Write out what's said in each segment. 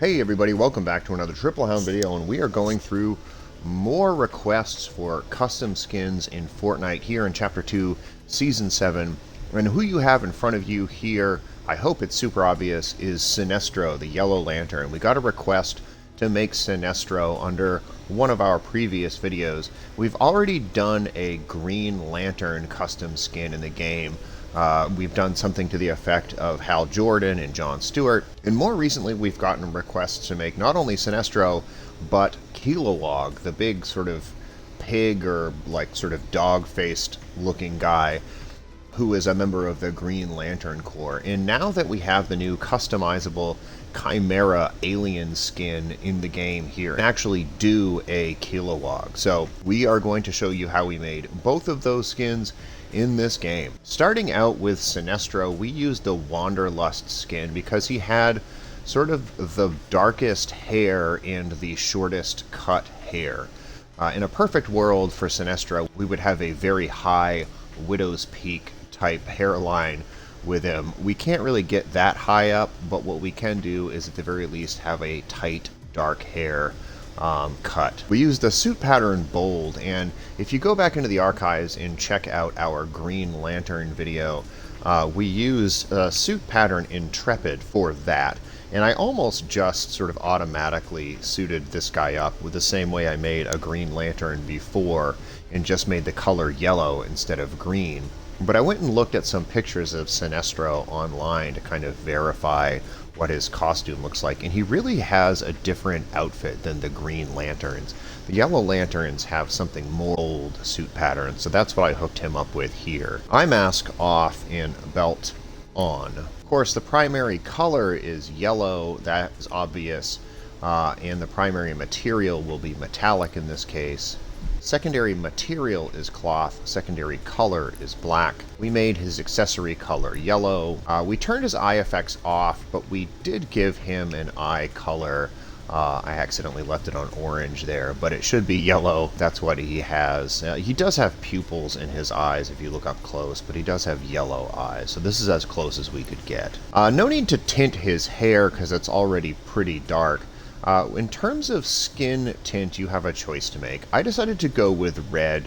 Hey everybody, welcome back to another Triple Hound video, and we are going through more requests for custom skins in Fortnite here in Chapter 2, Season 7. And who you have in front of you here, I hope it's super obvious, is Sinestro, the Yellow Lantern. We got a request to make Sinestro under one of our previous videos. We've already done a Green Lantern custom skin in the game. We've done something to the effect of Hal Jordan and John Stewart, and more recently we've gotten requests to make not only Sinestro, but Kilowog, the big sort of pig or like sort of dog-faced looking guy who is a member of the Green Lantern Corps. And now that we have the new customizable Kymera alien skin in the game here, actually do a Kilowog. So we are going to show you how we made both of those skins in this game. Starting out with Sinestro, we used the Wanderlust skin because he had sort of the darkest hair and the shortest cut hair. In a perfect world for Sinestro, we would have a very high Widow's Peak type hairline with him. We can't really get that high up, but what we can do is at the very least have a tight, dark hair cut. We used the suit pattern bold, and if you go back into the archives and check out our Green Lantern video, we used suit pattern intrepid for that, and I almost just sort of automatically suited this guy up with the same way I made a Green Lantern before and just made the color yellow instead of green. But I went and looked at some pictures of Sinestro online to kind of verify what his costume looks like, and he really has a different outfit than the Green Lanterns. The Yellow Lanterns have something more old suit pattern, so that's what I hooked him up with here. Eye mask off and belt on. Of course, the primary color is yellow, that is obvious, and the primary material will be metallic in this case. Secondary material is cloth, secondary color is black. We made his accessory color yellow. We turned his eye effects off, but we did give him an eye color. I accidentally left it on orange there, but it should be yellow. That's what he has. He does have pupils in his eyes if you look up close, but he does have yellow eyes, so this is as close as we could get. No need to tint his hair because it's already pretty dark. In terms of skin tint, you have a choice to make. I decided to go with red.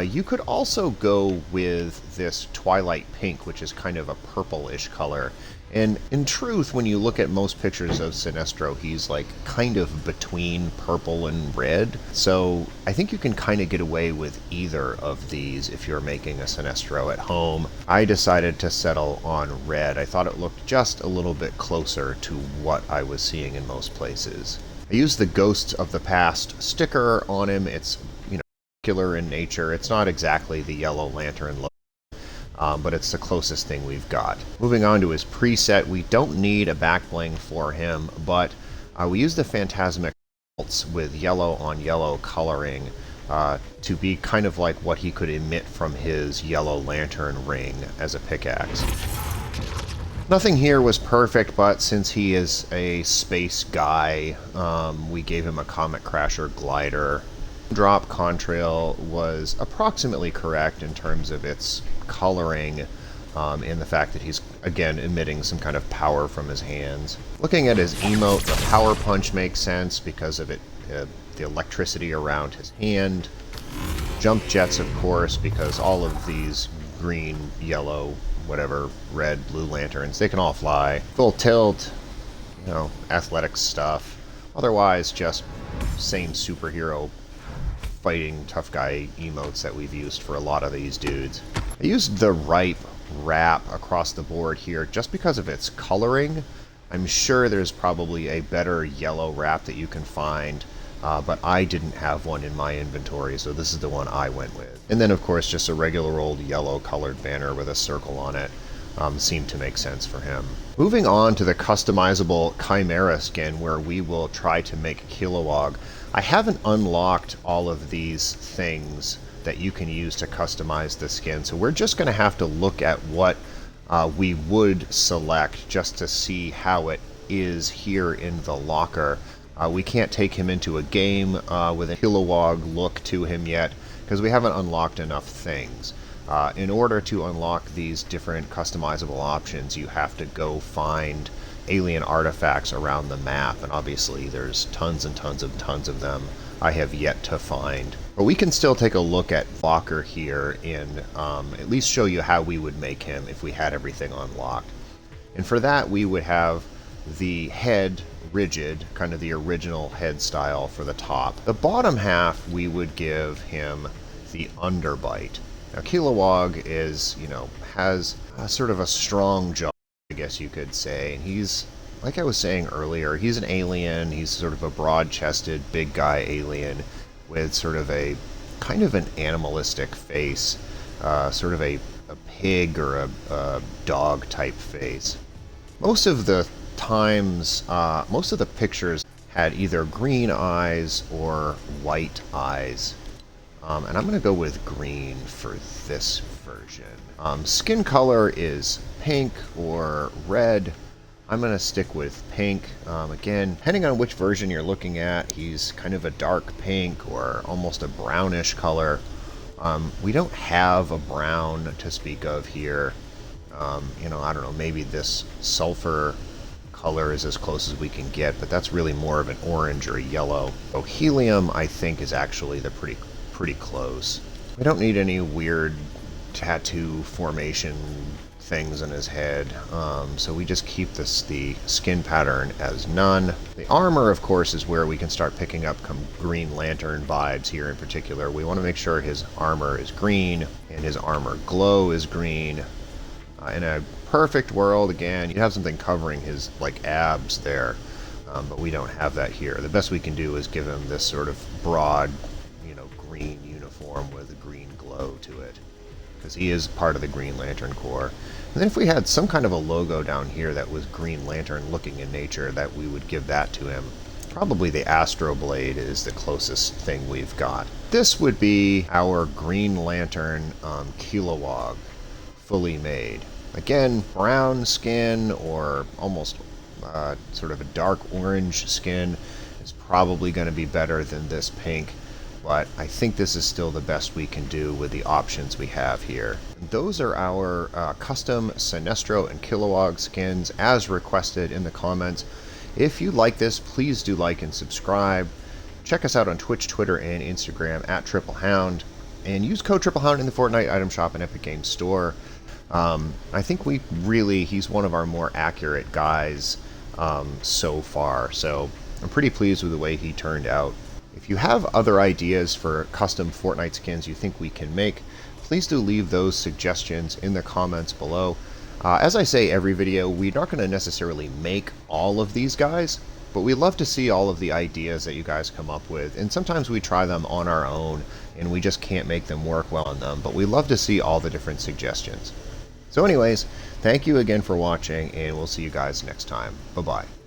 You could also go with this Twilight Pink, which is kind of a purplish color. And in truth, when you look at most pictures of Sinestro, he's like kind of between purple and red. So I think you can kind of get away with either of these if you're making a Sinestro at home. I decided to settle on red. I thought it looked just a little bit closer to what I was seeing in most places. I used the Ghosts of the Past sticker on him. It's, you know, circular in nature. It's not exactly the Yellow Lantern look, but it's the closest thing we've got. Moving on to his preset, we don't need a back bling for him, but we use the Phantasmic bolts with yellow on yellow coloring to be kind of like what he could emit from his Yellow Lantern ring as a pickaxe. Nothing here was perfect, but since he is a space guy, we gave him a Comet Crasher glider. Drop contrail was approximately correct in terms of its coloring and the fact that he's, again, emitting some kind of power from his hands. Looking at his emote, the power punch makes sense because of it, the electricity around his hand. Jump jets, of course, because all of these green, yellow, whatever, red, blue lanterns, they can all fly. Full tilt, you know, athletics stuff. Otherwise, just same superhero fighting tough guy emotes that we've used for a lot of these dudes. I used the Ripe wrap across the board here just because of its coloring. I'm sure there's probably a better yellow wrap that you can find, but I didn't have one in my inventory, so this is the one I went with. And then, of course, just a regular old yellow colored banner with a circle on it seemed to make sense for him. Moving on to the customizable Kymera skin, where we will try to make Kilowog. I haven't unlocked all of these things that you can use to customize the skin, so we're just going to have to look at what we would select just to see how it is here in the locker. We can't take him into a game with a Kilowog look to him yet because we haven't unlocked enough things. In order to unlock these different customizable options, you have to go find alien artifacts around the map, and obviously there's tons and tons of them I have yet to find. But we can still take a look at Walker here and at least show you how we would make him if we had everything unlocked. And for that, we would have the head rigid, kind of the original head style for the top. The bottom half, we would give him the underbite. Now, Kilowog is, has sort of a strong jaw, I guess you could say. And he's, like I was saying earlier, he's an alien. He's sort of a broad-chested, big guy alien with sort of a kind of an animalistic face, sort of a pig or a dog type face. Most of the times, most of the pictures had either green eyes or white eyes. And I'm going to go with green for this version. Skin color is pink or red. I'm going to stick with pink. Again, depending on which version you're looking at, he's kind of a dark pink or almost a brownish color. We don't have a brown to speak of here. I don't know, maybe this sulfur color is as close as we can get, but that's really more of an orange or a yellow. So helium, I think, is actually the pretty close. We don't need any weird tattoo formation things in his head, so we just keep the skin pattern as none. The armor, of course, is where we can start picking up Green Lantern vibes here in particular. We want to make sure his armor is green and his armor glow is green. In a perfect world, again, you'd have something covering his abs there, but we don't have that here. The best we can do is give him this sort of broad, green uniform with a green glow to it, because he is part of the Green Lantern Corps. And then if we had some kind of a logo down here that was Green Lantern looking in nature, that we would give that to him. Probably the Astro Blade is the closest thing we've got. This would be our Green Lantern Kilowog, fully made. Again, brown skin or almost sort of a dark orange skin is probably going to be better than this pink, but I think this is still the best we can do with the options we have here. And those are our custom Sinestro and Kilowog skins as requested in the comments. If you like this, please do like and subscribe. Check us out on Twitch, Twitter, and Instagram at TripleHound, and use code TripleHound in the Fortnite item shop and Epic Games Store. I think he's one of our more accurate guys so far, so I'm pretty pleased with the way he turned out. If you have other ideas for custom Fortnite skins you think we can make, please do leave those suggestions in the comments below. As I say every video, we're not going to necessarily make all of these guys, but we love to see all of the ideas that you guys come up with, and sometimes we try them on our own and we just can't make them work well on them, but we love to see all the different suggestions. So anyways, thank you again for watching, and we'll see you guys next time. Bye-bye.